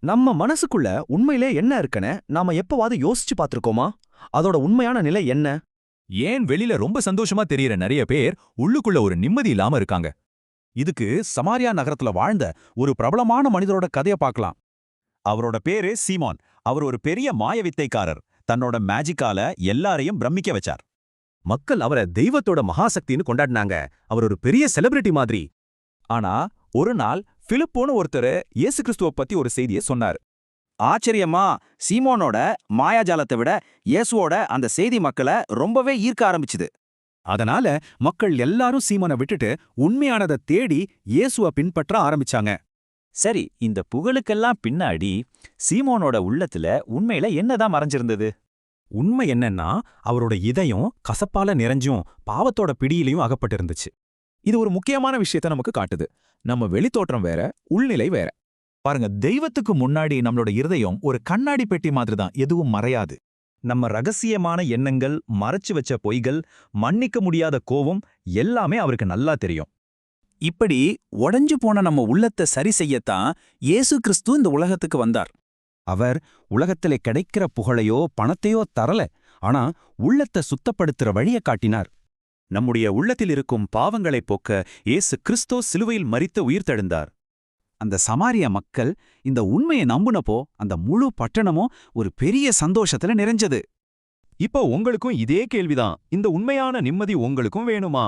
நம்ம மனசுக்குள்ள உண்மையிலே என்ன இருக்குன்னு நாம எப்பவாவது யோசிச்சு பார்த்திருக்கோமா? அதோட உண்மையான நிலை என்ன? ஏன் வெளியில ரொம்ப சந்தோஷமா தெரியற நிறைய பேர் உள்ளுக்குள்ள ஒரு நிம்மதி இல்லாம இருக்காங்க? இதுக்கு சமாரியா நகரத்துல வாழ்ந்த ஒரு பிரபலமான மனிதரோட கதைய பார்க்கலாம். அவரோட பேரு சீமோன். அவர் ஒரு பெரிய மாய வித்தைக்காரர். தன்னோட மேஜிக்கால எல்லாரையும் பிரமிக்க வச்சார். மக்கள் அவரை தெய்வத்தோட மகாசக்தின்னு கொண்டாடினாங்க. அவர் ஒரு பெரிய செலிபிரிட்டி மாதிரி. ஆனா ஒரு நாள் பிலிப்போன்னு ஒருத்தர் இயேசு கிறிஸ்துவ பத்தி ஒரு செய்தியை சொன்னார். ஆச்சரியமா, சீமோனோட மாயாஜாலத்தை விட இயேசுவோட அந்த செய்தி மக்களை ரொம்பவே ஈர்க்க ஆரம்பிச்சுது. அதனால மக்கள் எல்லாரும் சீமோனை விட்டுட்டு உண்மையானதை தேடி இயேசுவை பின்பற்ற ஆரம்பிச்சாங்க. சரி, இந்த புகழுக்கெல்லாம் பின்னாடி சீமோனோட உள்ளத்துல உண்மையில என்னதான் மறைஞ்சிருந்தது? உண்மை என்னன்னா, அவரோட இதயம் கசப்பால நிறைஞ்சும் பாவத்தோட பிடியிலையும் அகப்பட்டிருந்துச்சு. இது ஒரு முக்கியமான விஷயத்தை நமக்கு காட்டுது. நம்ம வெளித்தோற்றம் வேற, உள்நிலை வேற. பாருங்க, தெய்வத்துக்கு முன்னாடி நம்மளோட இருதயம் ஒரு கண்ணாடி பெட்டி மாதிரி தான், எதுவும் மறையாது. நம்ம ரகசியமான எண்ணங்கள், மறைச்சு வச்ச பொய்கள், மன்னிக்க முடியாத கோவம் எல்லாமே அவருக்கு நல்லா தெரியும். இப்படி உடைஞ்சு போன நம்ம உள்ளத்தை சரி செய்யத்தான் இயேசு கிறிஸ்து இந்த உலகத்துக்கு வந்தார். அவர் உலகத்திலே கிடைக்கிற புகழையோ பணத்தையோ தரல, ஆனா உள்ளத்தை சுத்தப்படுத்துற வழிய காட்டினார். நம்முடைய உள்ளத்தில் இருக்கும் பாவங்களைப் போக்க இயேசு கிறிஸ்து சிலுவையில் மரித்து உயிர்த்தெழுந்தார். அந்த சமாரிய மக்கள் இந்த உண்மையை நம்புனப்போ அந்த முழு பட்டணமும் ஒரு பெரிய சந்தோஷத்துல நிறைஞ்சது. இப்போ உங்களுக்கும் இதே கேள்விதான். இந்த உண்மையான நிம்மதி உங்களுக்கும் வேணுமா?